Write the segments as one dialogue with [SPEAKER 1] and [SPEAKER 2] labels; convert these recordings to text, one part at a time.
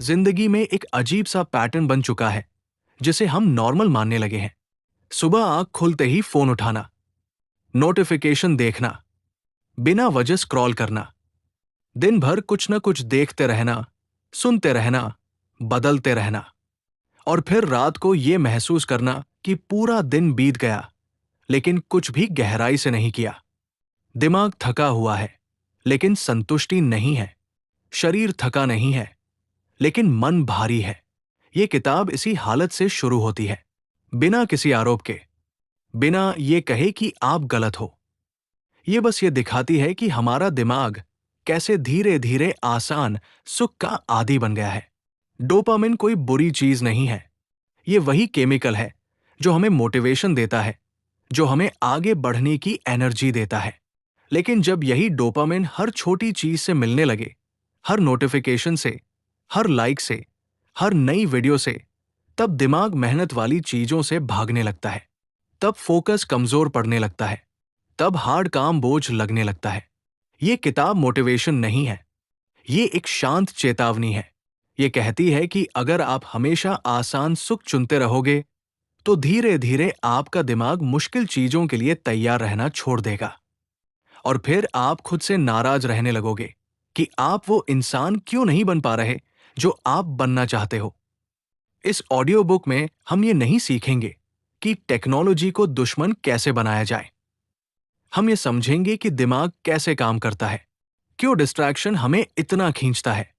[SPEAKER 1] जिंदगी में एक अजीब सा पैटर्न बन चुका है जिसे हम नॉर्मल मानने लगे हैं। सुबह आंख खुलते ही फोन उठाना, नोटिफिकेशन देखना, बिना वजह स्क्रॉल करना, दिन भर कुछ न कुछ देखते रहना, सुनते रहना, बदलते रहना, और फिर रात को ये महसूस करना कि पूरा दिन बीत गया लेकिन कुछ भी गहराई से नहीं किया। दिमाग थका हुआ है लेकिन संतुष्टि नहीं है, शरीर थका नहीं है लेकिन मन भारी है। ये किताब इसी हालत से शुरू होती है, बिना किसी आरोप के, बिना ये कहे कि आप गलत हो। ये बस ये दिखाती है कि हमारा दिमाग कैसे धीरे धीरे आसान सुख का आदी बन गया है। डोपामिन कोई बुरी चीज नहीं है, ये वही केमिकल है जो हमें मोटिवेशन देता है, जो हमें आगे बढ़ने की एनर्जी देता है। लेकिन जब यही डोपामिन हर छोटी चीज से मिलने लगे, हर नोटिफिकेशन से, हर लाइक से, हर नई वीडियो से, तब दिमाग मेहनत वाली चीजों से भागने लगता है। तब फोकस कमजोर पड़ने लगता है, तब हार्ड काम बोझ लगने लगता है। ये किताब मोटिवेशन नहीं है, ये एक शांत चेतावनी है। ये कहती है कि अगर आप हमेशा आसान सुख चुनते रहोगे तो धीरे धीरे आपका दिमाग मुश्किल चीजों के लिए तैयार रहना छोड़ देगा, और फिर आप खुद से नाराज रहने लगोगे कि आप वो इंसान क्यों नहीं बन पा रहे जो आप बनना चाहते हो। इस ऑडियो बुक में हम ये नहीं सीखेंगे कि टेक्नोलॉजी को दुश्मन कैसे बनाया जाए। हम ये समझेंगे कि दिमाग कैसे काम करता है, क्यों डिस्ट्रैक्शन हमें इतना खींचता है,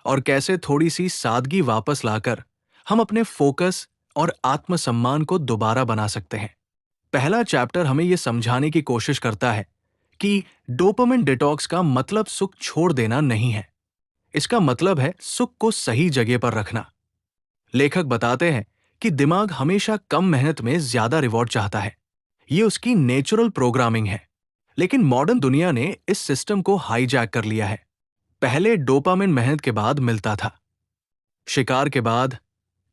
[SPEAKER 1] और कैसे थोड़ी सी सादगी वापस लाकर हम अपने फोकस और आत्मसम्मान को दोबारा बना सकते हैं। पहला चैप्टर हमें यह समझाने की कोशिश करता है कि डोपामिन डिटॉक्स का मतलब सुख छोड़ देना नहीं है। इसका मतलब है सुख को सही जगह पर रखना। लेखक बताते हैं कि दिमाग हमेशा कम मेहनत में ज्यादा रिवॉर्ड चाहता है। ये उसकी नेचुरल प्रोग्रामिंग है। लेकिन मॉडर्न दुनिया ने इस सिस्टम को हाईजैक कर लिया है। पहले डोपामिन मेहनत के बाद मिलता था, शिकार के बाद,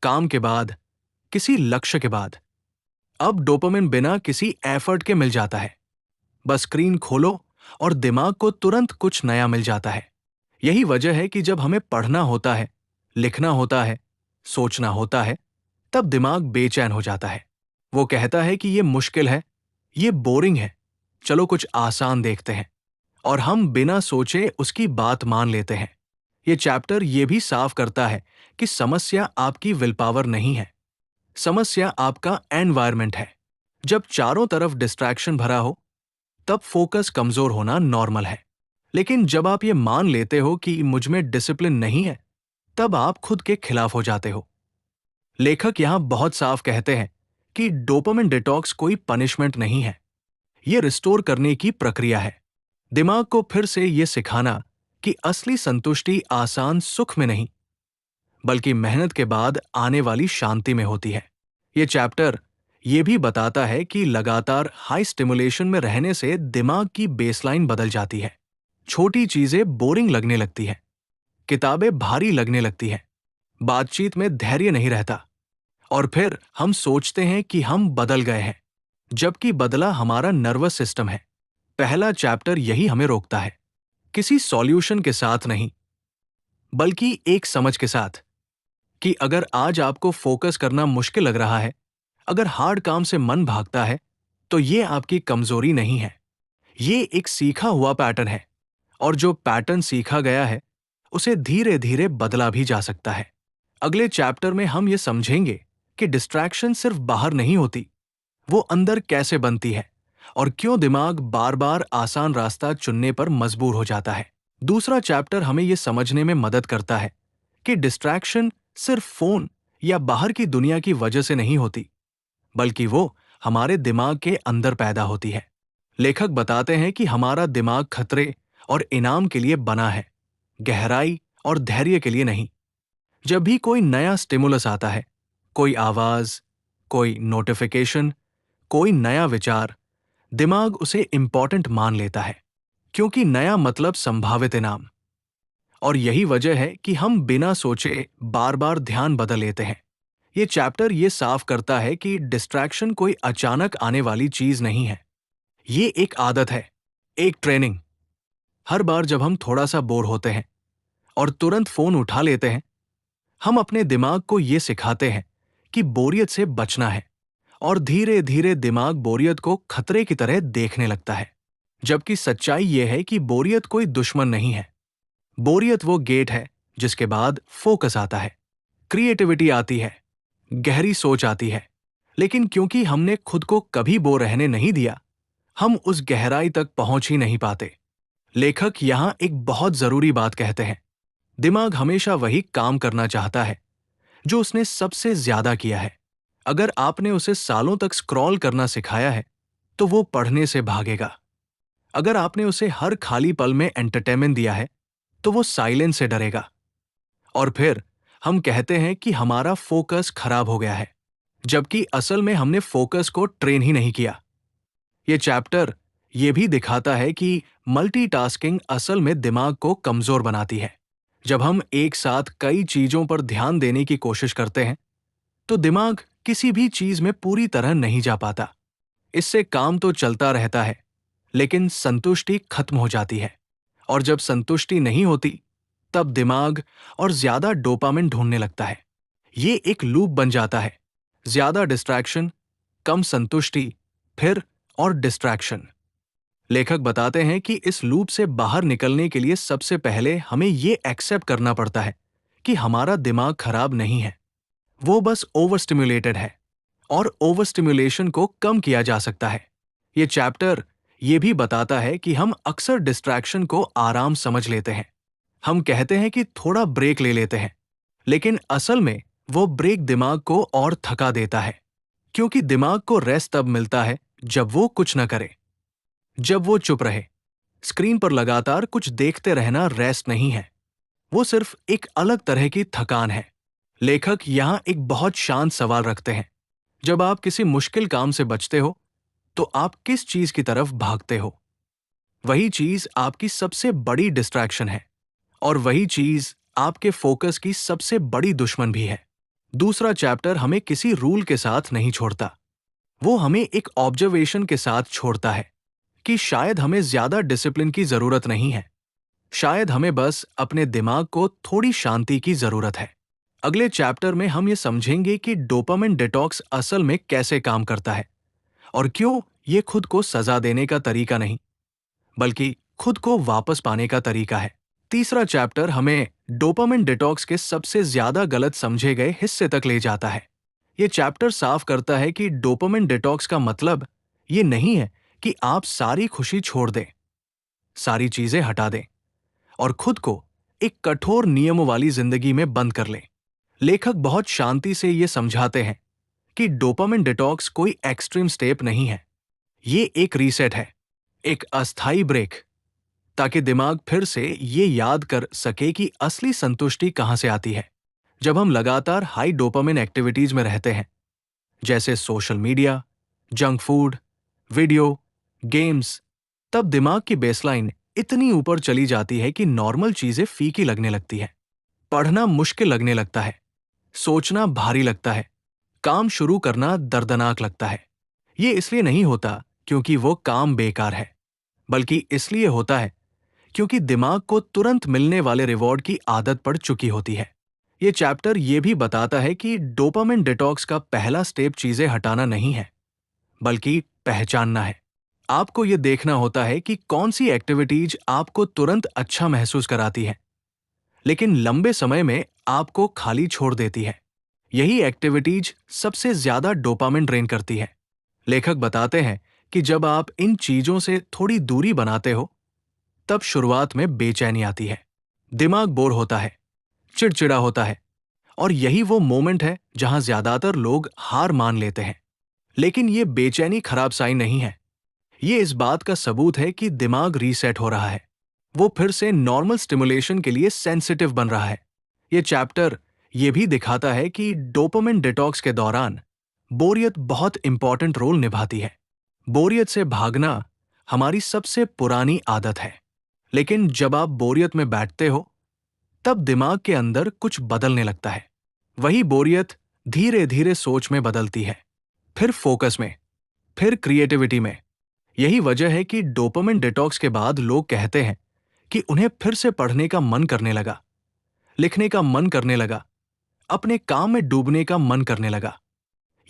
[SPEAKER 1] काम के बाद, किसी लक्ष्य के बाद। अब डोपामिन बिना किसी एफर्ट के मिल जाता है। बस स्क्रीन खोलो और दिमाग को तुरंत कुछ नया मिल जाता है। यही वजह है कि जब हमें पढ़ना होता है, लिखना होता है, सोचना होता है, तब दिमाग बेचैन हो जाता है। वो कहता है कि ये मुश्किल है, ये बोरिंग है, चलो कुछ आसान देखते हैं, और हम बिना सोचे उसकी बात मान लेते हैं। ये चैप्टर ये भी साफ करता है कि समस्या आपकी विल पावर नहीं है, समस्या आपका एनवायरनमेंट है। जब चारों तरफ डिस्ट्रैक्शन भरा हो तब फोकस कमजोर होना नॉर्मल है। लेकिन जब आप ये मान लेते हो कि मुझ में डिसिप्लिन नहीं है, तब आप खुद के खिलाफ हो जाते हो। लेखक यहां बहुत साफ कहते हैं कि डोपामिन डिटॉक्स कोई पनिशमेंट नहीं है, ये रिस्टोर करने की प्रक्रिया है। दिमाग को फिर से ये सिखाना कि असली संतुष्टि आसान सुख में नहीं, बल्कि मेहनत के बाद आने वाली शांति में होती है। ये चैप्टर ये भी बताता है कि लगातार हाई स्टिमुलेशन में रहने से दिमाग की बेसलाइन बदल जाती है। छोटी चीजें बोरिंग लगने लगती हैं, किताबें भारी लगने लगती हैं, बातचीत में धैर्य नहीं रहता, और फिर हम सोचते हैं कि हम बदल गए हैं, जबकि बदला हमारा नर्वस सिस्टम है। पहला चैप्टर यही हमें रोकता है, किसी सॉल्यूशन के साथ नहीं, बल्कि एक समझ के साथ, कि अगर आज आपको फोकस करना मुश्किल लग रहा है, अगर हार्ड काम से मन भागता है, तो ये आपकी कमजोरी नहीं है, ये एक सीखा हुआ पैटर्न है, और जो पैटर्न सीखा गया है उसे धीरे धीरे बदला भी जा सकता है। अगले चैप्टर में हम ये समझेंगे कि डिस्ट्रैक्शन सिर्फ बाहर नहीं होती, वो अंदर कैसे बनती है, और क्यों दिमाग बार बार आसान रास्ता चुनने पर मजबूर हो जाता है। दूसरा चैप्टर हमें ये समझने में मदद करता है कि डिस्ट्रैक्शन सिर्फ फोन या बाहर की दुनिया की वजह से नहीं होती, बल्कि वो हमारे दिमाग के अंदर पैदा होती है। लेखक बताते हैं कि हमारा दिमाग खतरे और इनाम के लिए बना है, गहराई और धैर्य के लिए नहीं। जब भी कोई नया स्टिमुलस आता है, कोई आवाज, कोई नोटिफिकेशन, कोई नया विचार, दिमाग उसे इंपॉर्टेंट मान लेता है, क्योंकि नया मतलब संभावित इनाम। और यही वजह है कि हम बिना सोचे बार बार ध्यान बदल लेते हैं। ये चैप्टर ये साफ करता है कि डिस्ट्रैक्शन कोई अचानक आने वाली चीज नहीं है, ये एक आदत है, एक ट्रेनिंग। हर बार जब हम थोड़ा सा बोर होते हैं और तुरंत फोन उठा लेते हैं, हम अपने दिमाग को ये सिखाते हैं कि बोरियत से बचना है, और धीरे धीरे दिमाग बोरियत को खतरे की तरह देखने लगता है। जबकि सच्चाई यह है कि बोरियत कोई दुश्मन नहीं है। बोरियत वो गेट है जिसके बाद फोकस आता है, क्रिएटिविटी आती है, गहरी सोच आती है। लेकिन क्योंकि हमने खुद को कभी बोर रहने नहीं दिया, हम उस गहराई तक पहुंच ही नहीं पाते। लेखक यहां एक बहुत जरूरी बात कहते हैं। दिमाग हमेशा वही काम करना चाहता है जो उसने सबसे ज्यादा किया है। अगर आपने उसे सालों तक स्क्रॉल करना सिखाया है, तो वो पढ़ने से भागेगा। अगर आपने उसे हर खाली पल में एंटरटेनमेंट दिया है, तो वो साइलेंस से डरेगा। और फिर हम कहते हैं कि हमारा फोकस खराब हो गया है, जबकि असल में हमने फोकस को ट्रेन ही नहीं किया। ये चैप्टर ये भी दिखाता है कि मल्टीटास्किंग असल में दिमाग को कमजोर बनाती है। जब हम एक साथ कई चीजों पर ध्यान देने की कोशिश करते हैं, तो दिमाग किसी भी चीज में पूरी तरह नहीं जा पाता। इससे काम तो चलता रहता है, लेकिन संतुष्टि खत्म हो जाती है। और जब संतुष्टि नहीं होती, तब दिमाग और ज्यादा डोपामिन ढूंढने लगता है। ये एक लूप बन जाता है। ज्यादा डिस्ट्रैक्शन, कम संतुष्टि, फिर और डिस्ट्रैक्शन। लेखक बताते हैं कि इस लूप से बाहर निकलने के लिए सबसे पहले हमें ये एक्सेप्ट करना पड़ता है कि हमारा दिमाग खराब नहीं है, वो बस ओवर स्टिम्युलेटेड है, और ओवर स्टिम्युलेशन को कम किया जा सकता है। ये चैप्टर ये भी बताता है कि हम अक्सर डिस्ट्रैक्शन को आराम समझ लेते हैं। हम कहते हैं कि थोड़ा ब्रेक ले लेते हैं, लेकिन असल में वो ब्रेक दिमाग को और थका देता है। क्योंकि दिमाग को रेस्ट तब मिलता है जब वो कुछ न करे, जब वो चुप रहे। स्क्रीन पर लगातार कुछ देखते रहना रेस्ट नहीं है, वो सिर्फ एक अलग तरह की थकान है। लेखक यहां एक बहुत शांत सवाल रखते हैं। जब आप किसी मुश्किल काम से बचते हो, तो आप किस चीज की तरफ भागते हो? वही चीज आपकी सबसे बड़ी डिस्ट्रैक्शन है, और वही चीज आपके फोकस की सबसे बड़ी दुश्मन भी है। दूसरा चैप्टर हमें किसी रूल के साथ नहीं छोड़ता, वो हमें एक ऑब्जर्वेशन के साथ छोड़ता है कि शायद हमें ज्यादा डिसिप्लिन की जरूरत नहीं है। शायद हमें बस अपने दिमाग को थोड़ी शांति की जरूरत है। अगले चैप्टर में हम ये समझेंगे कि डोपामिन डिटॉक्स असल में कैसे काम करता है, और क्यों ये खुद को सजा देने का तरीका नहीं, बल्कि खुद को वापस पाने का तरीका है। तीसरा चैप्टर हमें डोपामिन डिटॉक्स के सबसे ज्यादा गलत समझे गए हिस्से तक ले जाता है। ये चैप्टर साफ करता है कि डोपामिन डिटॉक्स का मतलब ये नहीं है कि आप सारी खुशी छोड़ दें, सारी चीजें हटा दें, और खुद को एक कठोर नियमों वाली जिंदगी में बंद कर लें। लेखक बहुत शांति से ये समझाते हैं कि डोपामिन डिटॉक्स कोई एक्सट्रीम स्टेप नहीं है। ये एक रीसेट है, एक अस्थायी ब्रेक, ताकि दिमाग फिर से ये याद कर सके कि असली संतुष्टि कहां से आती है। जब हम लगातार हाई डोपामिन एक्टिविटीज में रहते हैं, जैसे social media, junk food, video, games, तब दिमाग की बेसलाइन इतनी ऊपर चली जाती है कि नॉर्मल चीजें फीकी लगने लगती है। पढ़ना मुश्किल लगने लगता है, सोचना भारी लगता है, काम शुरू करना दर्दनाक लगता है। ये इसलिए नहीं होता क्योंकि वो काम बेकार है, बल्कि इसलिए होता है क्योंकि दिमाग को तुरंत मिलने वाले रिवॉर्ड की आदत पड़ चुकी होती है। ये चैप्टर ये भी बताता है कि डोपामिन डिटॉक्स का पहला स्टेप चीजें हटाना नहीं है, बल्कि पहचानना है। आपको ये देखना होता है कि कौन सी एक्टिविटीज आपको तुरंत अच्छा महसूस कराती है, लेकिन लंबे समय में आपको खाली छोड़ देती है। यही एक्टिविटीज सबसे ज्यादा डोपामिन ड्रेन करती है। लेखक बताते हैं कि जब आप इन चीजों से थोड़ी दूरी बनाते हो, तब शुरुआत में बेचैनी आती है, दिमाग बोर होता है, चिड़चिड़ा होता है, और यही वो मोमेंट है जहां ज्यादातर लोग हार मान लेते हैं। लेकिन ये बेचैनी खराब साइन नहीं है, ये इस बात का सबूत है कि दिमाग रीसेट हो रहा है, वो फिर से नॉर्मल स्टिमुलेशन के लिए सेंसिटिव बन रहा है। ये चैप्टर ये भी दिखाता है कि डोपामिन डिटॉक्स के दौरान बोरियत बहुत इंपॉर्टेंट रोल निभाती है। बोरियत से भागना हमारी सबसे पुरानी आदत है, लेकिन जब आप बोरियत में बैठते हो, तब दिमाग के अंदर कुछ बदलने लगता है। वही बोरियत धीरे धीरे सोच में बदलती है, फिर फोकस में, फिर क्रिएटिविटी में। यही वजह है कि डोपामिन डिटॉक्स के बाद लोग कहते हैं कि उन्हें फिर से पढ़ने का मन करने लगा, लिखने का मन करने लगा, अपने काम में डूबने का मन करने लगा।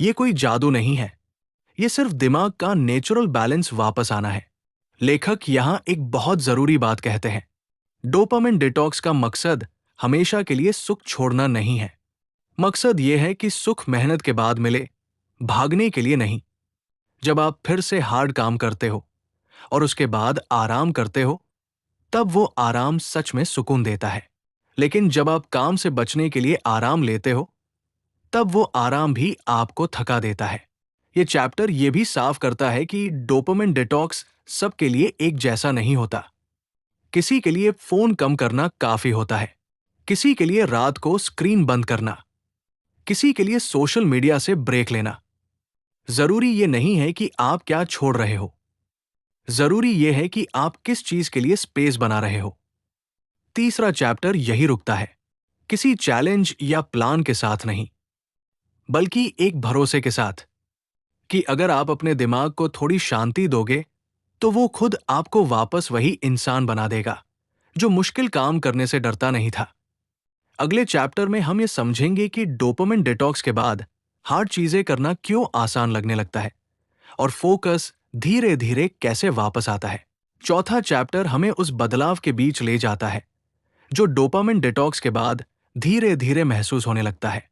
[SPEAKER 1] ये कोई जादू नहीं है, ये सिर्फ दिमाग का नेचुरल बैलेंस वापस आना है। लेखक यहाँ एक बहुत जरूरी बात कहते हैं। डोपामिन डिटॉक्स का मकसद हमेशा के लिए सुख छोड़ना नहीं है। मकसद ये है कि सुख मेहनत के बाद मिले, भागने के लिए नहीं। जब आप फिर से हार्ड काम करते हो और उसके बाद आराम करते हो, तब वो आराम सच में सुकून देता है। लेकिन जब आप काम से बचने के लिए आराम लेते हो, तब वो आराम भी आपको थका देता है। ये चैप्टर ये भी साफ करता है कि डोपामिन डिटॉक्स सबके लिए एक जैसा नहीं होता। किसी के लिए फोन कम करना काफी होता है, किसी के लिए रात को स्क्रीन बंद करना, किसी के लिए सोशल मीडिया से ब्रेक लेना। जरूरी ये नहीं है कि आप क्या छोड़ रहे हो, जरूरी ये है कि आप किस चीज के लिए स्पेस बना रहे हो। तीसरा चैप्टर यही रुकता है, किसी चैलेंज या प्लान के साथ नहीं, बल्कि एक भरोसे के साथ कि अगर आप अपने दिमाग को थोड़ी शांति दोगे, तो वो खुद आपको वापस वही इंसान बना देगा जो मुश्किल काम करने से डरता नहीं था। अगले चैप्टर में हम ये समझेंगे कि डोपामिन डिटॉक्स के बाद हार्ड चीजें करना क्यों आसान लगने लगता है और फोकस धीरे धीरे कैसे वापस आता है। चौथा चैप्टर हमें उस बदलाव के बीच ले जाता है जो डोपामिन डिटॉक्स के बाद धीरे धीरे महसूस होने लगता है।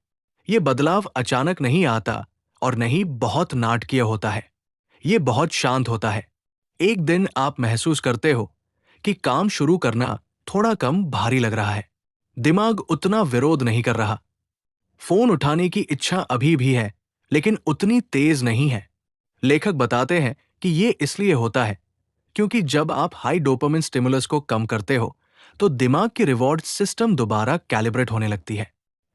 [SPEAKER 1] ये बदलाव अचानक नहीं आता और नहीं बहुत नाटकीय होता है, ये बहुत शांत होता है। एक दिन आप महसूस करते हो कि काम शुरू करना थोड़ा कम भारी लग रहा है, दिमाग उतना विरोध नहीं कर रहा, फोन उठाने की इच्छा अभी भी है लेकिन उतनी तेज नहीं है। लेखक बताते हैं कि ये इसलिए होता है क्योंकि जब आप हाई डोपामिन स्टिमुलस को कम करते हो तो दिमाग की रिवॉर्ड सिस्टम दोबारा कैलिब्रेट होने लगती है।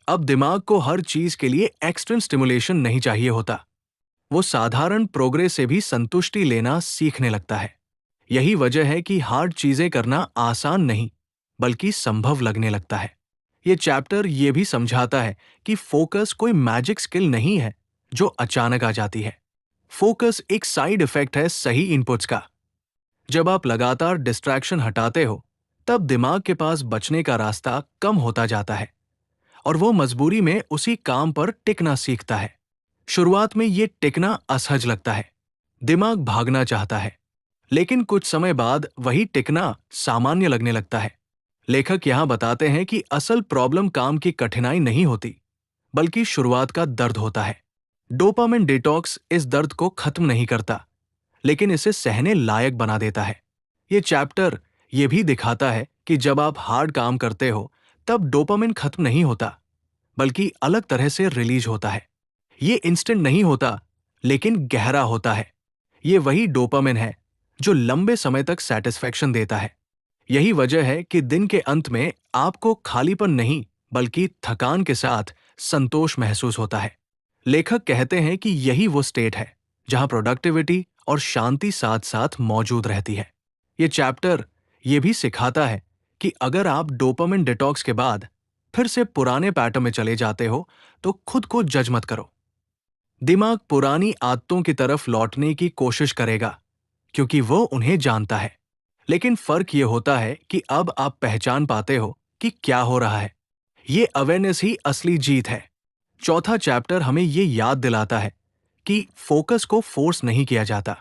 [SPEAKER 1] अब दिमाग को हर चीज के लिए एक्सट्रीम स्टिमुलेशन नहीं चाहिए होता, वो साधारण प्रोग्रेस से भी संतुष्टि लेना सीखने लगता है। यही वजह है कि हार्ड चीजें करना आसान नहीं बल्कि संभव लगने लगता है। ये चैप्टर ये भी समझाता है कि फोकस कोई मैजिक स्किल नहीं है जो अचानक आ जाती है। फोकस एक साइड इफेक्ट है सही इनपुट्स का। जब आप लगातार डिस्ट्रैक्शन हटाते हो, तब दिमाग के पास बचने का रास्ता कम होता जाता है और वो मजबूरी में उसी काम पर टिकना सीखता है। शुरुआत में ये टिकना असहज लगता है, दिमाग भागना चाहता है, लेकिन कुछ समय बाद वही टिकना सामान्य लगने लगता है। लेखक यहाँ बताते हैं कि असल प्रॉब्लम काम की कठिनाई नहीं होती, बल्कि शुरुआत का दर्द होता है। डोपामिन डिटॉक्स इस दर्द को खत्म नहीं करता, लेकिन इसे सहने लायक बना देता है। ये चैप्टर ये भी दिखाता है कि जब आप हार्ड काम करते हो, तब डोपामिन खत्म नहीं होता, बल्कि अलग तरह से रिलीज होता है। ये इंस्टेंट नहीं होता, लेकिन गहरा होता है। ये वही डोपामिन है जो लंबे समय तक सेटिस्फैक्शन देता है। यही वजह है कि दिन के अंत में आपको खालीपन नहीं बल्कि थकान के साथ संतोष महसूस होता है। लेखक कहते हैं कि यही वो स्टेट है जहां प्रोडक्टिविटी और शांति साथ साथ मौजूद रहती है। ये चैप्टर ये भी सिखाता है कि अगर आप डोपामिन डिटॉक्स के बाद फिर से पुराने पैटर्न में चले जाते हो, तो खुद को जज मत करो। दिमाग पुरानी आदतों की तरफ लौटने की कोशिश करेगा क्योंकि वो उन्हें जानता है। लेकिन फर्क ये होता है कि अब आप पहचान पाते हो कि क्या हो रहा है। ये अवेयरनेस ही असली जीत है। चौथा चैप्टर हमें ये याद दिलाता है कि फोकस को फोर्स नहीं किया जाता,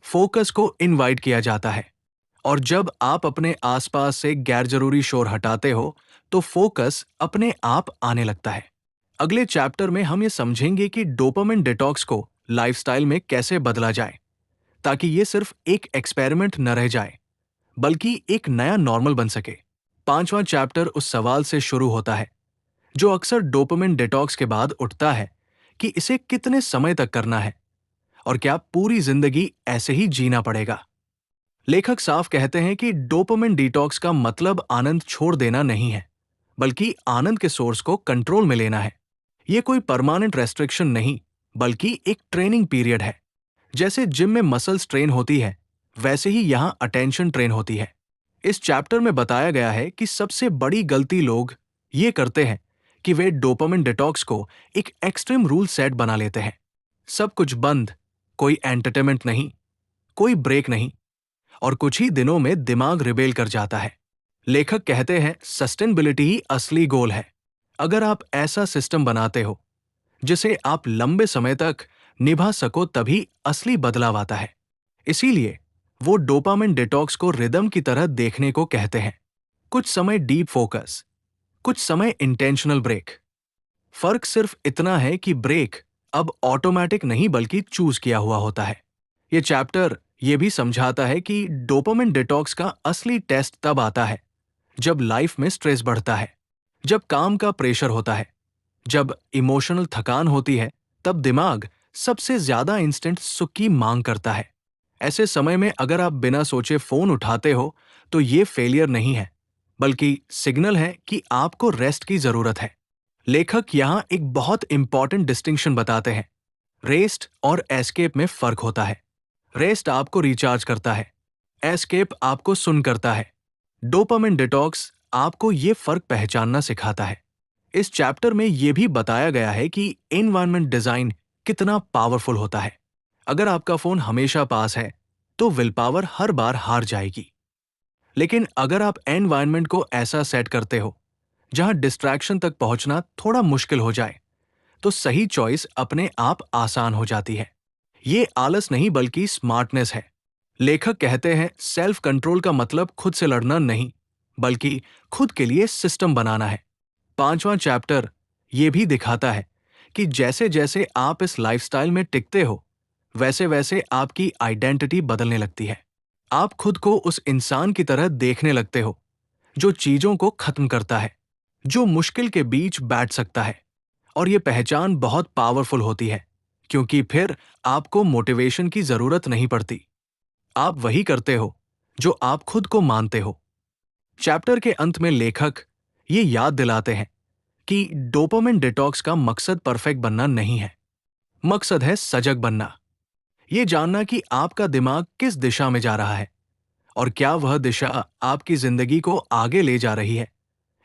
[SPEAKER 1] फोकस को इनवाइट किया जाता है। और जब आप अपने आसपास से गैरजरूरी शोर हटाते हो, तो फोकस अपने आप आने लगता है। अगले चैप्टर में हम ये समझेंगे कि डोपामिन डिटॉक्स को लाइफस्टाइल में कैसे बदला जाए, ताकि ये सिर्फ एक एक्सपेरिमेंट न रह जाए, बल्कि एक नया नॉर्मल बन सके। पांचवां चैप्टर उस सवाल से शुरू होता है जो अक्सर डोपामिन डिटॉक्स के बाद उठता है कि इसे कितने समय तक करना है और क्या पूरी जिंदगी ऐसे ही जीना पड़ेगा। लेखक साफ कहते हैं कि डोपामिन डिटॉक्स का मतलब आनंद छोड़ देना नहीं है, बल्कि आनंद के सोर्स को कंट्रोल में लेना है। ये कोई परमानेंट रेस्ट्रिक्शन नहीं, बल्कि एक ट्रेनिंग पीरियड है। जैसे जिम में मसल्स ट्रेन होती है, वैसे ही यहाँ अटेंशन ट्रेन होती है। इस चैप्टर में बताया गया है कि सबसे बड़ी गलती लोग ये करते हैं कि वे डोपामिन डिटॉक्स को एक एक्सट्रीम रूल सेट बना लेते हैं। सब कुछ बंद, कोई एंटरटेनमेंट नहीं, कोई ब्रेक नहीं, और कुछ ही दिनों में दिमाग रिबेल कर जाता है। लेखक कहते हैं सस्टेनेबिलिटी ही असली गोल है। अगर आप ऐसा सिस्टम बनाते हो जिसे आप लंबे समय तक निभा सको, तभी असली बदलाव आता है। इसीलिए वो डोपामिन डिटॉक्स को रिदम की तरह देखने को कहते हैं। कुछ समय डीप फोकस, कुछ समय इंटेंशनल ब्रेक। फर्क सिर्फ इतना है कि ब्रेक अब ऑटोमेटिक नहीं बल्कि चूज किया हुआ होता है। ये चैप्टर ये भी समझाता है कि डोपामिन डिटॉक्स का असली टेस्ट तब आता है जब लाइफ में स्ट्रेस बढ़ता है, जब काम का प्रेशर होता है, जब इमोशनल थकान होती है। तब दिमाग सबसे ज्यादा इंस्टेंट सुख की मांग करता है। ऐसे समय में अगर आप बिना सोचे फोन उठाते हो तो ये फेलियर नहीं है, बल्कि सिग्नल है कि आपको रेस्ट की जरूरत है। लेखक यहाँ एक बहुत इंपॉर्टेंट डिस्टिंक्शन बताते हैं। रेस्ट और एस्केप में फर्क होता है। रेस्ट आपको रिचार्ज करता है, एस्केप आपको सुन करता है। डोपामिन डिटॉक्स आपको ये फर्क पहचानना सिखाता है। इस चैप्टर में यह भी बताया गया है कि एनवायरनमेंट डिजाइन कितना पावरफुल होता है। अगर आपका फोन हमेशा पास है तो विल पावर हर बार हार जाएगी। लेकिन अगर आप एनवायरनमेंट को ऐसा सेट करते हो जहां डिस्ट्रैक्शन तक पहुंचना थोड़ा मुश्किल हो जाए, तो सही चॉइस अपने आप आसान हो जाती है। ये आलस नहीं बल्कि स्मार्टनेस है। लेखक कहते हैं सेल्फ कंट्रोल का मतलब खुद से लड़ना नहीं, बल्कि खुद के लिए सिस्टम बनाना है। 5वां चैप्टर ये भी दिखाता है कि जैसे जैसे आप इस लाइफस्टाइल में टिकते हो, वैसे वैसे आपकी आइडेंटिटी बदलने लगती है। आप खुद को उस इंसान की तरह देखने लगते हो जो चीजों को खत्म करता है, जो मुश्किल के बीच बैठ सकता है। और ये पहचान बहुत पावरफुल होती है, क्योंकि फिर आपको मोटिवेशन की जरूरत नहीं पड़ती। आप वही करते हो जो आप खुद को मानते हो। चैप्टर के अंत में लेखक ये याद दिलाते हैं कि डोपामिन डिटॉक्स का मकसद परफेक्ट बनना नहीं है। मकसद है सजग बनना। ये जानना कि आपका दिमाग किस दिशा में जा रहा है और क्या वह दिशा आपकी जिंदगी को आगे ले जा रही है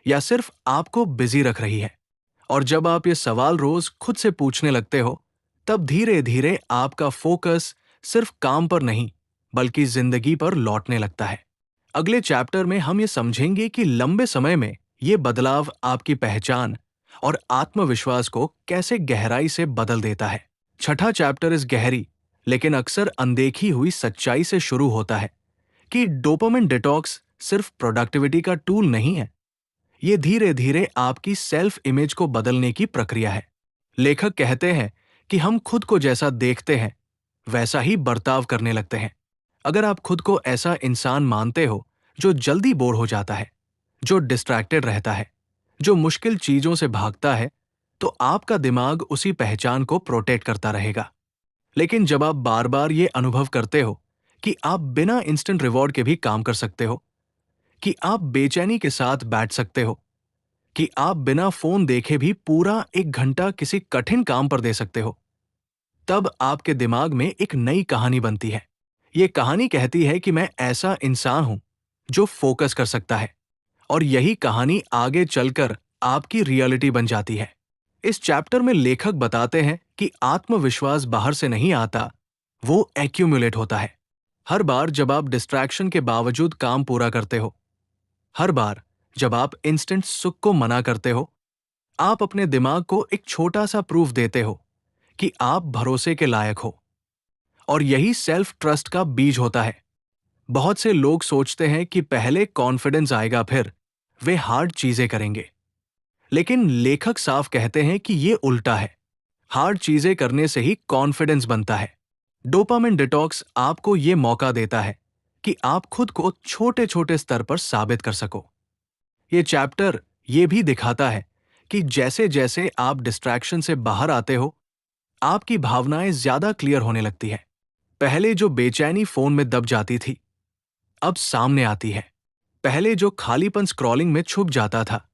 [SPEAKER 1] या सिर्फ आपको बिजी रख रही है। और जब आप ये सवाल रोज खुद से पूछने लगते हो, तब धीरे धीरे आपका फोकस सिर्फ काम पर नहीं बल्कि जिंदगी पर लौटने लगता है। अगले चैप्टर में हम ये समझेंगे कि लंबे समय में ये बदलाव आपकी पहचान और आत्मविश्वास को कैसे गहराई से बदल देता है। छठा चैप्टर इस गहरी लेकिन अक्सर अनदेखी हुई सच्चाई से शुरू होता है कि डोपामिन डिटॉक्स सिर्फ प्रोडक्टिविटी का टूल नहीं है। ये धीरे धीरे आपकी सेल्फ इमेज को बदलने की प्रक्रिया है। लेखक कहते हैं कि हम खुद को जैसा देखते हैं वैसा ही बर्ताव करने लगते हैं। अगर आप खुद को ऐसा इंसान मानते हो जो जल्दी बोर हो जाता है, जो डिस्ट्रैक्टेड रहता है, जो मुश्किल चीजों से भागता है, तो आपका दिमाग उसी पहचान को प्रोटेक्ट करता रहेगा। लेकिन जब आप बार बार ये अनुभव करते हो कि आप बिना इंस्टेंट रिवॉर्ड के भी काम कर सकते हो, कि आप बेचैनी के साथ बैठ सकते हो, कि आप बिना फोन देखे भी पूरा 1 घंटा किसी कठिन काम पर दे सकते हो, तब आपके दिमाग में एक नई कहानी बनती है। ये कहानी कहती है कि मैं ऐसा इंसान हूं जो फोकस कर सकता है, और यही कहानी आगे चलकर आपकी रियलिटी बन जाती है। इस चैप्टर में लेखक बताते हैं कि आत्मविश्वास बाहर से नहीं आता, वो एक्यूमुलेट होता है। हर बार जब आप डिस्ट्रैक्शन के बावजूद काम पूरा करते हो, हर बार जब आप इंस्टेंट सुख को मना करते हो, आप अपने दिमाग को एक छोटा सा प्रूफ देते हो कि आप भरोसे के लायक हो। और यही सेल्फ ट्रस्ट का बीज होता है। बहुत से लोग सोचते हैं कि पहले कॉन्फिडेंस आएगा, फिर वे हार्ड चीजें करेंगे। लेकिन लेखक साफ कहते हैं कि ये उल्टा है। हार्ड चीजें करने से ही कॉन्फिडेंस बनता है। डोपामिन डिटॉक्स आपको ये मौका देता है कि आप खुद को छोटे छोटे स्तर पर साबित कर सको। ये चैप्टर ये भी दिखाता है कि जैसे जैसे आप डिस्ट्रैक्शन से बाहर आते हो, आपकी भावनाएं ज्यादा क्लियर होने लगती है। पहले जो बेचैनी फोन में दब जाती थी, अब सामने आती है। पहले जो खालीपन स्क्रॉलिंग में छुप जाता था,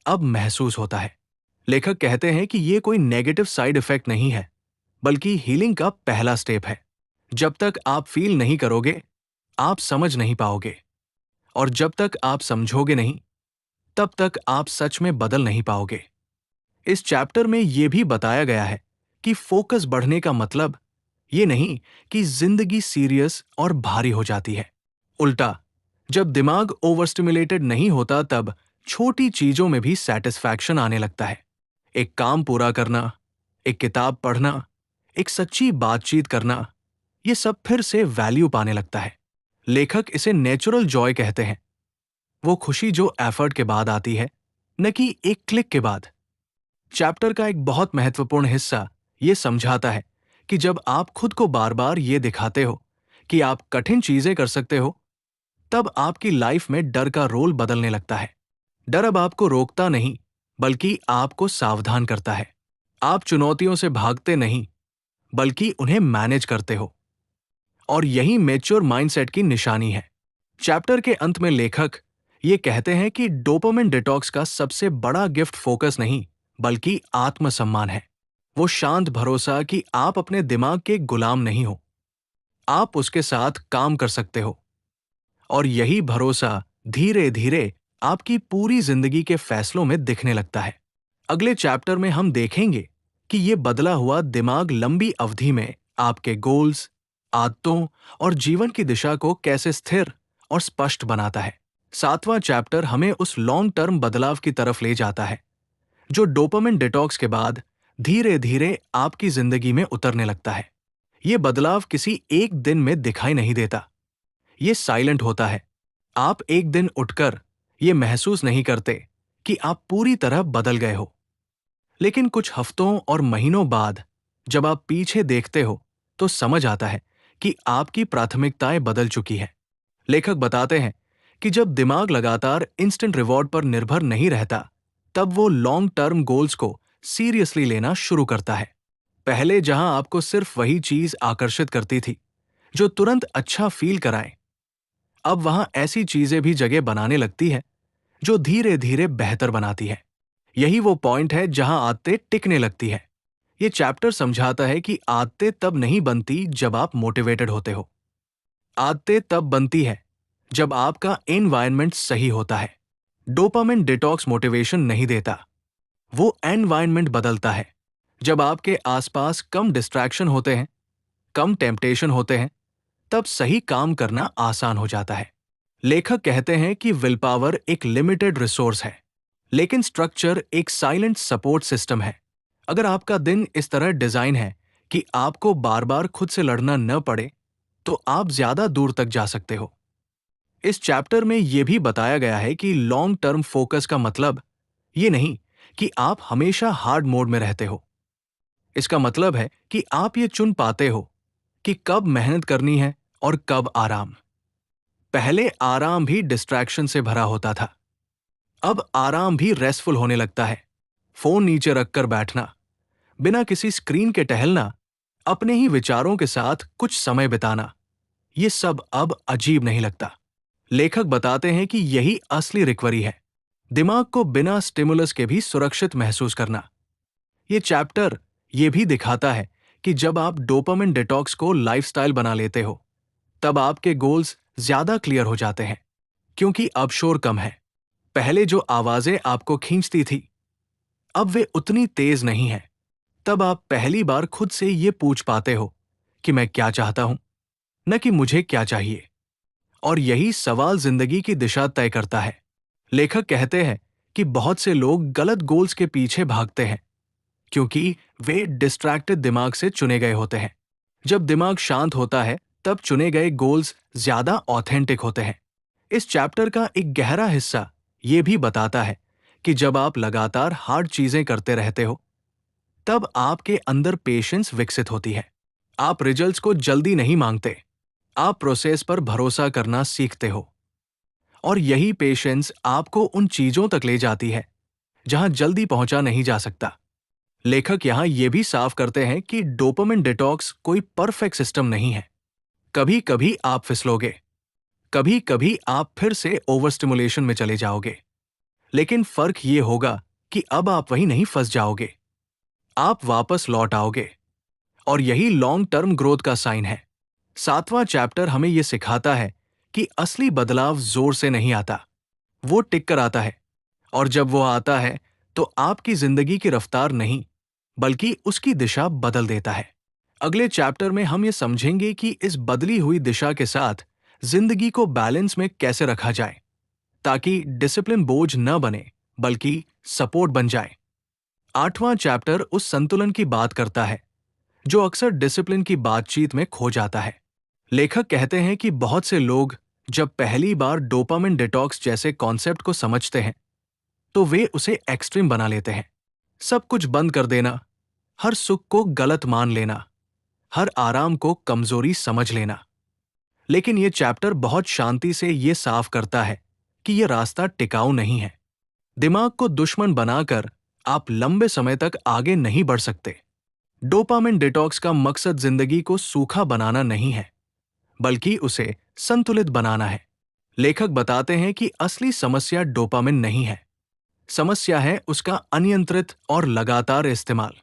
[SPEAKER 1] अब महसूस होता है। लेखक कहते हैं कि ये कोई नेगेटिव साइड इफेक्ट नहीं है, बल्कि हीलिंग का पहला स्टेप है। जब तक आप फील नहीं करोगे, आप समझ नहीं पाओगे, और जब तक आप समझोगे नहीं, तब तक आप सच में बदल नहीं पाओगे। इस चैप्टर में यह भी बताया गया है कि फोकस बढ़ने का मतलब ये नहीं कि जिंदगी सीरियस और भारी हो जाती है। उल्टा, जब दिमाग ओवरस्टिमुलेटेड नहीं होता, तब छोटी चीजों में भी सेटिस्फैक्शन आने लगता है। एक काम पूरा करना, एक किताब पढ़ना, एक सच्ची बातचीत करना, ये सब फिर से वैल्यू पाने लगता है। लेखक इसे नेचुरल जॉय कहते हैं, वो खुशी जो एफर्ट के बाद आती है, न कि एक क्लिक के बाद। चैप्टर का एक बहुत महत्वपूर्ण हिस्सा ये समझाता है कि जब आप खुद को बार बार ये दिखाते हो कि आप कठिन चीजें कर सकते हो, तब आपकी लाइफ में डर का रोल बदलने लगता है। डर अब आपको रोकता नहीं, बल्कि आपको सावधान करता है। आप चुनौतियों से भागते नहीं, बल्कि उन्हें मैनेज करते हो। और यही मैच्योर माइंडसेट की निशानी है। चैप्टर के अंत में लेखक ये कहते हैं कि डोपामिन डिटॉक्स का सबसे बड़ा गिफ्ट फोकस नहीं, बल्कि आत्मसम्मान है। वो शांत भरोसा कि आप अपने दिमाग के गुलाम नहीं हो, आप उसके साथ काम कर सकते हो। और यही भरोसा धीरे धीरे आपकी पूरी जिंदगी के फैसलों में दिखने लगता है। अगले चैप्टर में हम देखेंगे कि ये बदला हुआ दिमाग लंबी अवधि में आपके गोल्स, आदतों और जीवन की दिशा को कैसे स्थिर और स्पष्ट बनाता है। 7वां चैप्टर हमें उस लॉन्ग टर्म बदलाव की तरफ ले जाता है जो डोपामिन डिटॉक्स के बाद धीरे धीरे आपकी जिंदगी में उतरने लगता है। ये बदलाव किसी एक दिन में दिखाई नहीं देता, ये साइलेंट होता है। आप एक दिन उठकर ये महसूस नहीं करते कि आप पूरी तरह बदल गए हो, लेकिन कुछ हफ्तों और महीनों बाद जब आप पीछे देखते हो तो समझ आता है कि आपकी प्राथमिकताएं बदल चुकी हैं। लेखक बताते हैं कि जब दिमाग लगातार इंस्टेंट रिवॉर्ड पर निर्भर नहीं रहता, तब वो लॉन्ग टर्म गोल्स को सीरियसली लेना शुरू करता है। पहले जहां आपको सिर्फ वही चीज आकर्षित करती थी जो तुरंत अच्छा फील कराए, अब वहां ऐसी चीजें भी जगह बनाने लगती है जो धीरे धीरे बेहतर बनाती है। यही वो पॉइंट है जहां आदतें टिकने लगती है। ये चैप्टर समझाता है कि आदतें तब नहीं बनती जब आप मोटिवेटेड होते हो, आदतें तब बनती है जब आपका एनवायरनमेंट सही होता है। डोपामिन डिटॉक्स मोटिवेशन नहीं देता, वो एनवायरनमेंट बदलता है। जब आपके आसपास कम डिस्ट्रैक्शन होते हैं, कम टेम्पटेशन होते हैं, तब सही काम करना आसान हो जाता है। लेखक कहते हैं कि विल पावर एक लिमिटेड रिसोर्स है, लेकिन स्ट्रक्चर एक साइलेंट सपोर्ट सिस्टम है। अगर आपका दिन इस तरह डिजाइन है कि आपको बार बार खुद से लड़ना न पड़े, तो आप ज्यादा दूर तक जा सकते हो। इस चैप्टर में यह भी बताया गया है कि लॉन्ग टर्म फोकस का मतलब ये नहीं कि आप हमेशा हार्ड मोड में रहते हो। इसका मतलब है कि आप ये चुन पाते हो कि कब मेहनत करनी है और कब आराम। पहले आराम भी डिस्ट्रैक्शन से भरा होता था, अब आराम भी रेस्टफुल होने लगता है। फोन नीचे रखकर बैठना, बिना किसी स्क्रीन के टहलना, अपने ही विचारों के साथ कुछ समय बिताना, ये सब अब अजीब नहीं लगता। लेखक बताते हैं कि यही असली रिकवरी है, दिमाग को बिना स्टिमुलस के भी सुरक्षित महसूस करना। ये चैप्टर ये भी दिखाता है कि जब आप डोपामिन डिटॉक्स को लाइफस्टाइल बना लेते हो, तब आपके गोल्स ज्यादा क्लियर हो जाते हैं, क्योंकि अब शोर कम है। पहले जो आवाजें आपको खींचती थी, अब वे उतनी तेज नहीं है। तब आप पहली बार खुद से ये पूछ पाते हो कि मैं क्या चाहता हूं, न कि मुझे क्या चाहिए। और यही सवाल जिंदगी की दिशा तय करता है। लेखक कहते हैं कि बहुत से लोग गलत गोल्स के पीछे भागते हैं, क्योंकि वे डिस्ट्रैक्टेड दिमाग से चुने गए होते हैं। जब दिमाग शांत होता है, तब चुने गए गोल्स ज्यादा ऑथेंटिक होते हैं। इस चैप्टर का एक गहरा हिस्सा ये भी बताता है कि जब आप लगातार हार्ड चीजें करते रहते हो, तब आपके अंदर पेशेंस विकसित होती है। आप रिजल्ट्स को जल्दी नहीं मांगते, आप प्रोसेस पर भरोसा करना सीखते हो। और यही पेशेंस आपको उन चीजों तक ले जाती है जहां जल्दी पहुंचा नहीं जा सकता। लेखक यहां ये भी साफ करते हैं कि डोपामिन डिटॉक्स कोई परफेक्ट सिस्टम नहीं है। कभी कभी आप फिसलोगे, कभी कभी आप फिर से ओवर स्टिमुलेशन में चले जाओगे, लेकिन फर्क ये होगा कि अब आप वहीं नहीं फंस जाओगे, आप वापस लौट आओगे। और यही लॉन्ग टर्म ग्रोथ का साइन है। 7वां चैप्टर हमें यह सिखाता है कि असली बदलाव जोर से नहीं आता, वो टिक कर आता है। और जब वो आता है, तो आपकी जिंदगी की रफ्तार नहीं, बल्कि उसकी दिशा बदल देता है। अगले चैप्टर में हम ये समझेंगे कि इस बदली हुई दिशा के साथ जिंदगी को बैलेंस में कैसे रखा जाए, ताकि डिसिप्लिन बोझ न बने बल्कि सपोर्ट बन जाए। 8वां चैप्टर उस संतुलन की बात करता है जो अक्सर डिसिप्लिन की बातचीत में खो जाता है। लेखक कहते हैं कि बहुत से लोग जब पहली बार डोपामिन डिटॉक्स जैसे कॉन्सेप्ट को समझते हैं तो वे उसे एक्सट्रीम बना लेते हैं। सब कुछ बंद कर देना, हर सुख को गलत मान लेना, हर आराम को कमजोरी समझ लेना। लेकिन यह चैप्टर बहुत शांति से यह साफ करता है कि यह रास्ता टिकाऊ नहीं है। दिमाग को दुश्मन बनाकर आप लंबे समय तक आगे नहीं बढ़ सकते। डोपामिन डिटॉक्स का मकसद जिंदगी को सूखा बनाना नहीं है, बल्कि उसे संतुलित बनाना है। लेखक बताते हैं कि असली समस्या डोपामिन नहीं है, समस्या है उसका अनियंत्रित और लगातार इस्तेमाल।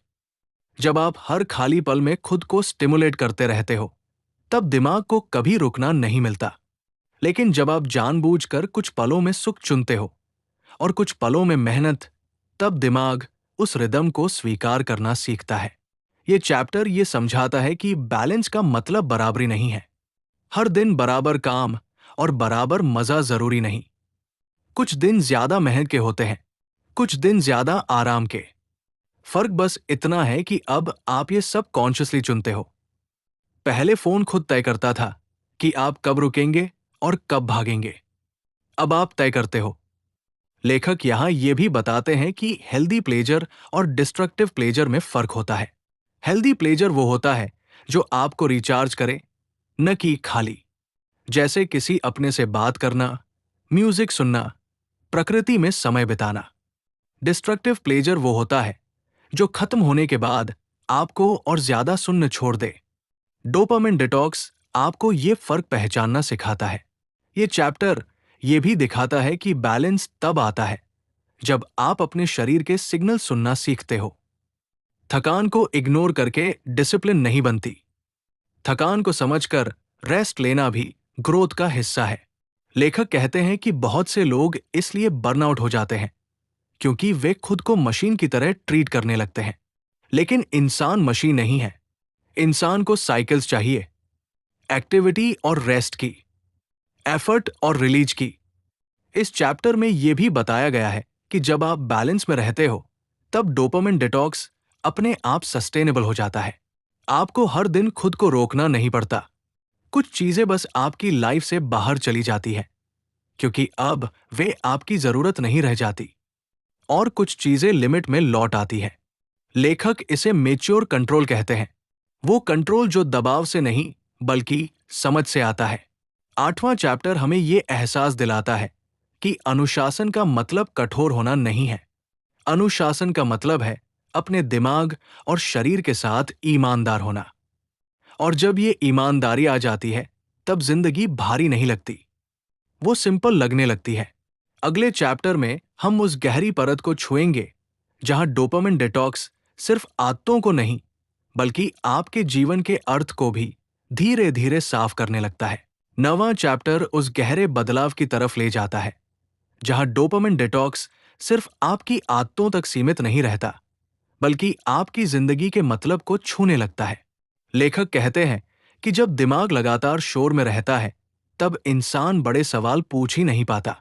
[SPEAKER 1] जब आप हर खाली पल में खुद को स्टिमुलेट करते रहते हो, तब दिमाग को कभी रुकना नहीं मिलता। लेकिन जब आप जानबूझकर कुछ पलों में सुख चुनते हो और कुछ पलों में मेहनत, तब दिमाग उस रिदम को स्वीकार करना सीखता है। ये चैप्टर ये समझाता है कि बैलेंस का मतलब बराबरी नहीं है। हर दिन बराबर काम और बराबर मजा जरूरी नहीं। कुछ दिन ज्यादा मेहनत के होते हैं, कुछ दिन ज्यादा आराम के। फर्क बस इतना है कि अब आप ये सब कॉन्शियसली चुनते हो। पहले फोन खुद तय करता था कि आप कब रुकेंगे और कब भागेंगे। अब आप तय करते हो। लेखक यहां ये भी बताते हैं कि हेल्दी प्लेजर और डिस्ट्रक्टिव प्लेजर में फर्क होता है। हेल्दी प्लेजर वो होता है जो आपको रिचार्ज करे, न कि खाली। जैसे किसी अपने से बात करना, म्यूजिक सुनना, प्रकृति में समय बिताना। डिस्ट्रक्टिव प्लेजर वो होता है जो खत्म होने के बाद आपको और ज्यादा सुनने छोड़ दे। डोपामिन डिटॉक्स आपको ये फर्क पहचानना सिखाता है। ये चैप्टर ये भी दिखाता है कि बैलेंस तब आता है जब आप अपने शरीर के सिग्नल सुनना सीखते हो। थकान को इग्नोर करके डिसिप्लिन नहीं बनती। थकान को समझकर रेस्ट लेना भी ग्रोथ का हिस्सा है। लेखक कहते हैं कि बहुत से लोग इसलिए बर्नआउट हो जाते हैं क्योंकि वे खुद को मशीन की तरह ट्रीट करने लगते हैं। लेकिन इंसान मशीन नहीं है। इंसान को साइकिल्स चाहिए, एक्टिविटी और रेस्ट की, एफर्ट और रिलीज की। इस चैप्टर में यह भी बताया गया है कि जब आप बैलेंस में रहते हो, तब डोपामिन डिटॉक्स अपने आप सस्टेनेबल हो जाता है। आपको हर दिन खुद को रोकना नहीं पड़ता। कुछ चीजें बस आपकी लाइफ से बाहर चली जाती हैं क्योंकि अब वे आपकी जरूरत नहीं रह जाती, और कुछ चीजें लिमिट में लौट आती हैं। लेखक इसे मेच्योर कंट्रोल कहते हैं। वो कंट्रोल जो दबाव से नहीं बल्कि समझ से आता है। 8वां चैप्टर हमें ये एहसास दिलाता है कि अनुशासन का मतलब कठोर होना नहीं है। अनुशासन का मतलब है अपने दिमाग और शरीर के साथ ईमानदार होना। और जब ये ईमानदारी आ जाती है, तब जिंदगी भारी नहीं लगती, वो सिंपल लगने लगती है। अगले चैप्टर में हम उस गहरी परत को छुएंगे जहां डोपामिन डिटॉक्स सिर्फ आदतों को नहीं बल्कि आपके जीवन के अर्थ को भी धीरे धीरे साफ करने लगता है। 9वां चैप्टर उस गहरे बदलाव की तरफ ले जाता है जहां डोपामिन डिटॉक्स सिर्फ आपकी आदतों तक सीमित नहीं रहता बल्कि आपकी जिंदगी के मतलब को छूने लगता है। लेखक कहते हैं कि जब दिमाग लगातार शोर में रहता है, तब इंसान बड़े सवाल पूछ ही नहीं पाता।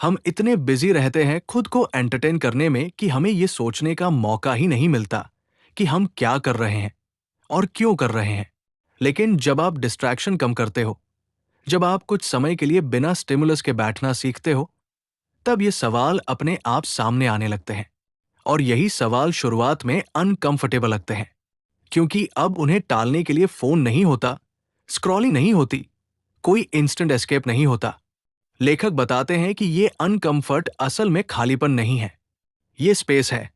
[SPEAKER 1] हम इतने बिजी रहते हैं खुद को एंटरटेन करने में कि हमें ये सोचने का मौका ही नहीं मिलता कि हम क्या कर रहे हैं और क्यों कर रहे हैं। लेकिन जब आप डिस्ट्रैक्शन कम करते हो, जब आप कुछ समय के लिए बिना स्टिमुलस के बैठना सीखते हो, तब ये सवाल अपने आप सामने आने लगते हैं। और यही सवाल शुरुआत में अनकंफर्टेबल लगते हैं क्योंकि अब उन्हें टालने के लिए फोन नहीं होता, स्क्रॉलिंग नहीं होती, कोई इंस्टेंट एस्केप नहीं होता। लेखक बताते हैं कि ये अनकंफर्ट असल में खालीपन नहीं है, ये स्पेस है,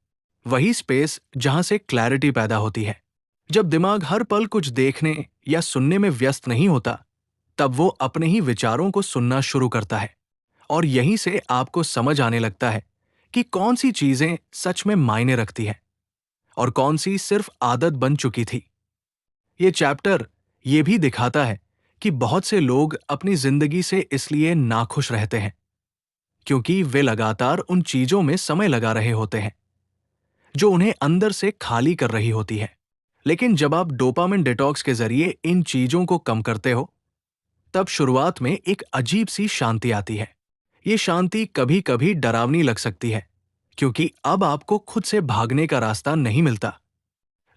[SPEAKER 1] वही स्पेस जहां से क्लैरिटी पैदा होती है। जब दिमाग हर पल कुछ देखने या सुनने में व्यस्त नहीं होता, तब वो अपने ही विचारों को सुनना शुरू करता है, और यहीं से आपको समझ आने लगता है कि कौन सी चीजें सच में मायने रखती हैं और कौन सी सिर्फ आदत बन चुकी थी। ये चैप्टर ये भी दिखाता है कि बहुत से लोग अपनी जिंदगी से इसलिए नाखुश रहते हैं क्योंकि वे लगातार उन चीजों में समय लगा रहे होते हैं जो उन्हें अंदर से खाली कर रही होती है। लेकिन जब आप डोपामिन डिटॉक्स के जरिए इन चीजों को कम करते हो, तब शुरुआत में एक अजीब सी शांति आती है। ये शांति कभी कभी डरावनी लग सकती है, क्योंकि अब आपको खुद से भागने का रास्ता नहीं मिलता।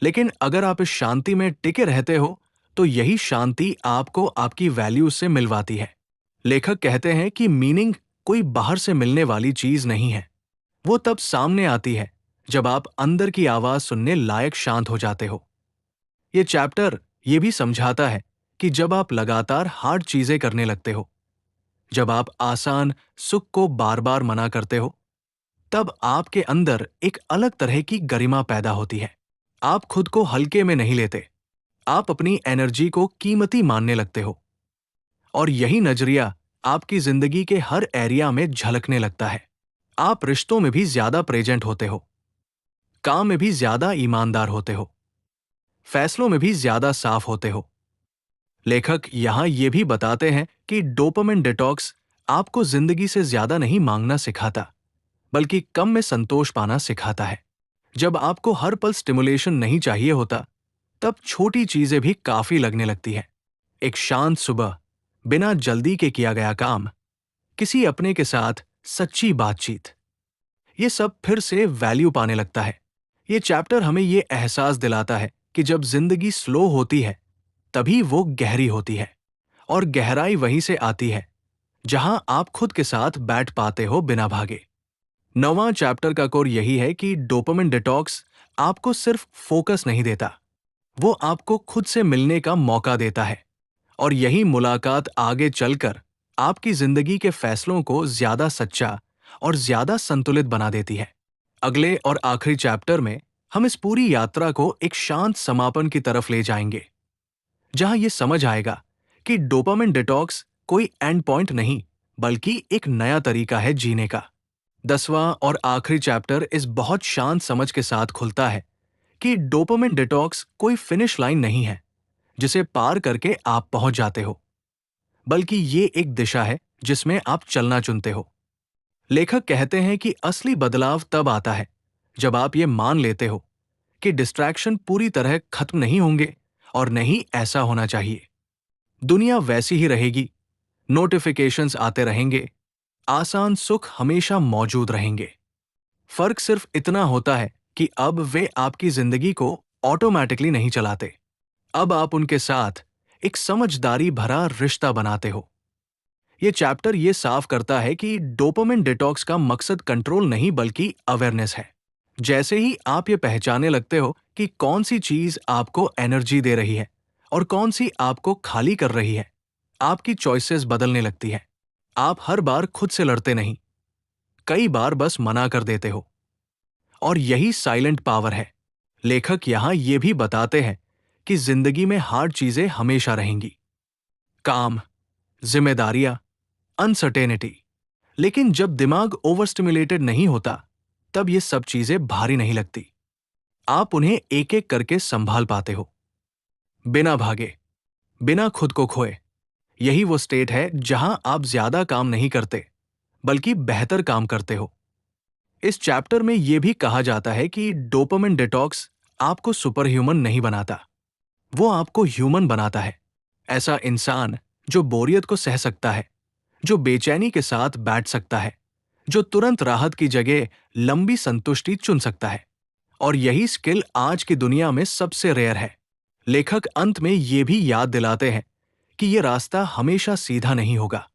[SPEAKER 1] लेकिन अगर आप इस शांति में टिके रहते हो, तो यही शांति आपको आपकी वैल्यू से मिलवाती है। लेखक कहते हैं कि मीनिंग कोई बाहर से मिलने वाली चीज नहीं है। वो तब सामने आती है जब आप अंदर की आवाज सुनने लायक शांत हो जाते हो। ये चैप्टर ये भी समझाता है कि जब आप लगातार हार्ड चीजें करने लगते हो, जब आप आसान सुख को बार बार मना करते हो, तब आपके अंदर एक अलग तरह की गरिमा पैदा होती है। आप खुद को हल्के में नहीं लेते, आप अपनी एनर्जी को कीमती मानने लगते हो। और यही नजरिया आपकी जिंदगी के हर एरिया में झलकने लगता है। आप रिश्तों में भी ज्यादा प्रेजेंट होते हो, काम में भी ज्यादा ईमानदार होते हो, फैसलों में भी ज्यादा साफ होते हो। लेखक यहां ये भी बताते हैं कि डोपामिन डिटॉक्स आपको जिंदगी से ज्यादा नहीं मांगना सिखाता, बल्कि कम में संतोष पाना सिखाता है। जब आपको हर पल स्टिमुलेशन नहीं चाहिए होता, तब छोटी चीजें भी काफी लगने लगती हैं। एक शांत सुबह, बिना जल्दी के किया गया काम, किसी अपने के साथ सच्ची बातचीत, ये सब फिर से वैल्यू पाने लगता है। ये चैप्टर हमें ये एहसास दिलाता है कि जब जिंदगी स्लो होती है, तभी वो गहरी होती है। और गहराई वहीं से आती है जहां आप खुद के साथ बैठ पाते हो बिना भागे। 9वां चैप्टर का कोर यही है कि डोपामिन डिटॉक्स आपको सिर्फ फोकस नहीं देता, वो आपको खुद से मिलने का मौका देता है। और यही मुलाकात आगे चलकर आपकी जिंदगी के फैसलों को ज्यादा सच्चा और ज्यादा संतुलित बना देती है। अगले और आखिरी चैप्टर में हम इस पूरी यात्रा को एक शांत समापन की तरफ ले जाएंगे, जहां यह समझ आएगा कि डोपामिन डिटॉक्स कोई एंड पॉइंट नहीं, बल्कि एक नया तरीका है जीने का। 10वां और आखिरी चैप्टर इस बहुत शांत समझ के साथ खुलता है कि डोपामिन डिटॉक्स कोई फिनिश लाइन नहीं है जिसे पार करके आप पहुंच जाते हो, बल्कि ये एक दिशा है जिसमें आप चलना चुनते हो। लेखक कहते हैं कि असली बदलाव तब आता है जब आप ये मान लेते हो कि डिस्ट्रैक्शन पूरी तरह खत्म नहीं होंगे, और नहीं ऐसा होना चाहिए। दुनिया वैसी ही रहेगी, नोटिफिकेशंस आते रहेंगे, आसान सुख हमेशा मौजूद रहेंगे। फर्क सिर्फ इतना होता है कि अब वे आपकी जिंदगी को ऑटोमैटिकली नहीं चलाते। अब आप उनके साथ एक समझदारी भरा रिश्ता बनाते हो। ये चैप्टर ये साफ करता है कि डोपामिन डिटॉक्स का मकसद कंट्रोल नहीं, बल्कि अवेयरनेस है। जैसे ही आप ये पहचानने लगते हो कि कौन सी चीज आपको एनर्जी दे रही है और कौन सी आपको खाली कर रही है, आपकी चॉइसेस बदलने लगती है। आप हर बार खुद से लड़ते नहीं, कई बार बस मना कर देते हो। और यही साइलेंट पावर है। लेखक यहां ये भी बताते हैं कि जिंदगी में हार्ड चीजें हमेशा रहेंगी, काम, जिम्मेदारियां, अनसर्टेनिटी। लेकिन जब दिमाग ओवर स्टिमुलेटेड नहीं होता, तब ये सब चीजें भारी नहीं लगती। आप उन्हें एक एक करके संभाल पाते हो, बिना भागे, बिना खुद को खोए। यही वो स्टेट है जहां आप ज्यादा काम नहीं करते, बल्कि बेहतर काम करते हो। इस चैप्टर में यह भी कहा जाता है कि डोपामिन डिटॉक्स आपको सुपर ह्यूमन नहीं बनाता, वो आपको ह्यूमन बनाता है। ऐसा इंसान जो बोरियत को सह सकता है, जो बेचैनी के साथ बैठ सकता है, जो तुरंत राहत की जगह लंबी संतुष्टि चुन सकता है। और यही स्किल आज की दुनिया में सबसे रेयर है। लेखक अंत में ये भी याद दिलाते हैं कि ये रास्ता हमेशा सीधा नहीं होगा।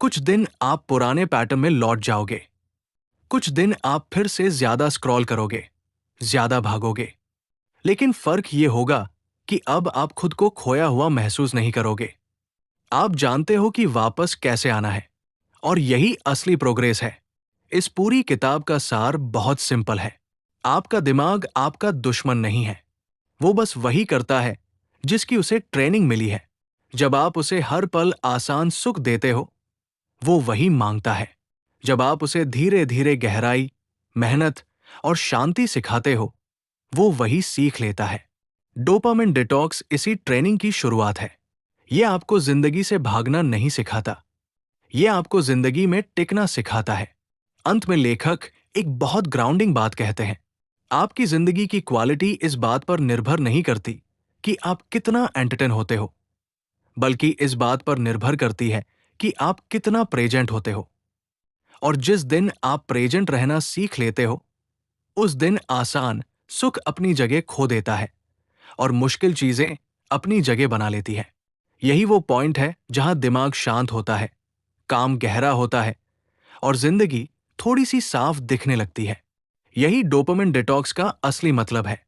[SPEAKER 1] कुछ दिन आप पुराने पैटर्न में लौट जाओगे, कुछ दिन आप फिर से ज्यादा स्क्रॉल करोगे, ज्यादा भागोगे। लेकिन फर्क ये होगा कि अब आप खुद को खोया हुआ महसूस नहीं करोगे। आप जानते हो कि वापस कैसे आना है, और यही असली प्रोग्रेस है। इस पूरी किताब का सार बहुत सिंपल है। आपका दिमाग आपका दुश्मन नहीं है, वो बस वही करता है जिसकी उसे ट्रेनिंग मिली है। जब आप उसे हर पल आसान सुख देते हो, वो वही मांगता है। जब आप उसे धीरे धीरे गहराई, मेहनत और शांति सिखाते हो, वो वही सीख लेता है। डोपामिन डिटॉक्स इसी ट्रेनिंग की शुरुआत है। यह आपको जिंदगी से भागना नहीं सिखाता, यह आपको जिंदगी में टिकना सिखाता है। अंत में लेखक एक बहुत ग्राउंडिंग बात कहते हैं। आपकी जिंदगी की क्वालिटी इस बात पर निर्भर नहीं करती कि आप कितना एंटरटेन होते हो, बल्कि इस बात पर निर्भर करती है कि आप कितना प्रेजेंट होते हो। और जिस दिन आप प्रेजेंट रहना सीख लेते हो, उस दिन आसान सुख अपनी जगह खो देता है और मुश्किल चीजें अपनी जगह बना लेती है। यही वो पॉइंट है जहां दिमाग शांत होता है, काम गहरा होता है और जिंदगी थोड़ी सी साफ दिखने लगती है। यही डोपामिन डिटॉक्स का असली मतलब है।